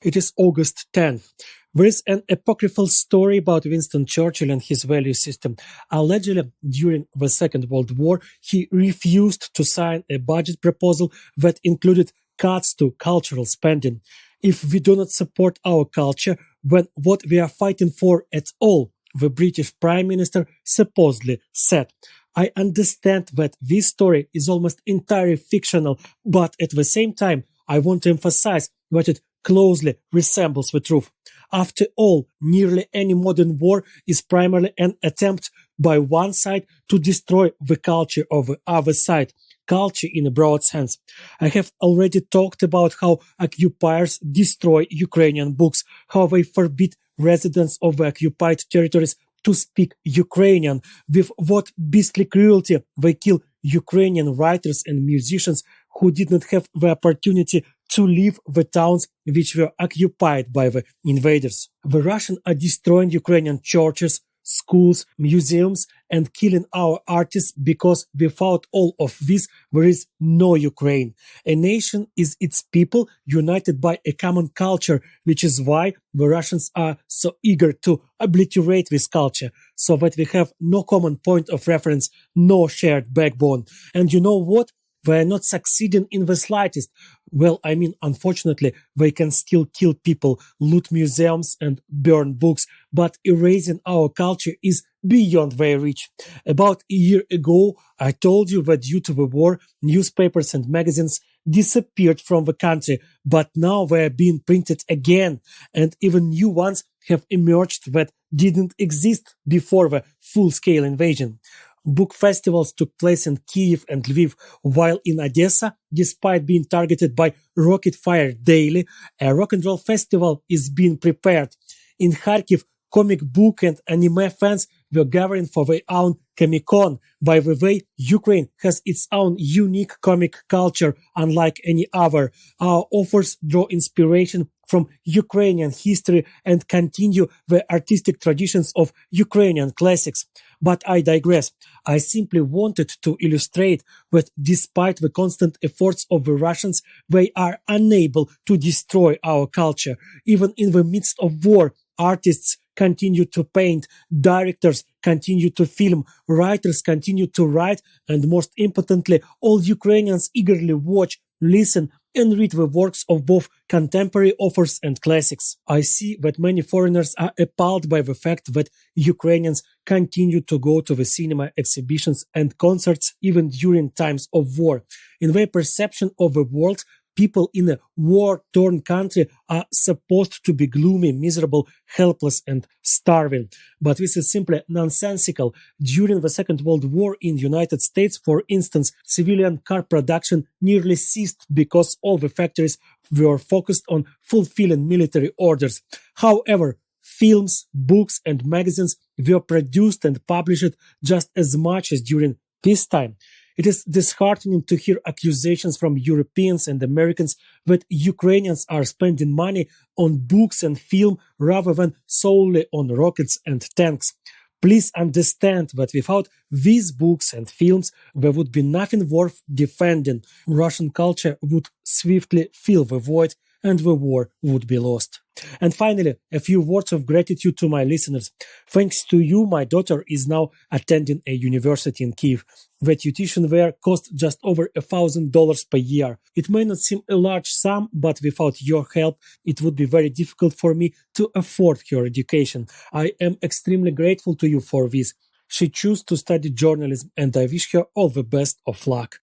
It is August 10th. There is an apocryphal story about Winston Churchill and his value system. Allegedly, during the Second World War, he refused to sign a budget proposal that included cuts to cultural spending. If we do not support our culture, then what we are fighting for at all, the British Prime Minister supposedly said. I understand that this story is almost entirely fictional, but at the same time, I want to emphasize that it closely resembles the truth. After all, nearly any modern war is primarily an attempt by one side to destroy the culture of the other side, culture in a broad sense. I have already talked about how occupiers destroy Ukrainian books, how they forbid residents of the occupied territories to speak Ukrainian, with what beastly cruelty they kill Ukrainian writers and musicians who did not have the opportunity to leave the towns which were occupied by the invaders. The Russians are destroying Ukrainian churches, schools, museums, and killing our artists because without all of this, there is no Ukraine. A nation is its people united by a common culture, which is why the Russians are so eager to obliterate this culture, so that we have no common point of reference, no shared backbone. And you know what? They are not succeeding in the slightest. Well, I mean, unfortunately, they can still kill people, loot museums, and burn books, but erasing our culture is beyond their reach. About a year ago, I told you that due to the war, newspapers and magazines disappeared from the country, but now they are being printed again, and even new ones have emerged that didn't exist before the full-scale invasion. Book festivals took place in Kiev and Lviv, while in Odessa, despite being targeted by rocket fire daily, a rock and roll festival is being prepared. In Kharkiv, comic book and anime fans were gathering for their own Comic-Con. By the way, Ukraine has its own unique comic culture, unlike any other. Our authors draw inspiration from Ukrainian history and continue the artistic traditions of Ukrainian classics. But I digress. I simply wanted to illustrate that despite the constant efforts of the Russians, they are unable to destroy our culture. Even in the midst of war, artists continue to paint, directors continue to film, writers continue to write, and most importantly, all Ukrainians eagerly watch, listen, and read the works of both contemporary authors and classics. I see that many foreigners are appalled by the fact that Ukrainians continue to go to the cinema, exhibitions, and concerts even during times of war. In their perception of the world, people in a war-torn country are supposed to be gloomy, miserable, helpless, and starving. But this is simply nonsensical. During the Second World War in the United States, for instance, civilian car production nearly ceased because all the factories were focused on fulfilling military orders. However, films, books, and magazines were produced and published just as much as during peacetime. It is disheartening to hear accusations from Europeans and Americans that Ukrainians are spending money on books and film rather than solely on rockets and tanks. Please understand that without these books and films, there would be nothing worth defending. Russian culture would swiftly fill the void and the war would be lost. And finally, a few words of gratitude to my listeners. Thanks to you, my daughter is now attending a university in Kiev. The tuition there cost just over $1,000 per year. It may not seem a large sum, but without your help, it would be very difficult for me to afford her education. I am extremely grateful to you for this. She chose to study journalism, and I wish her all the best of luck.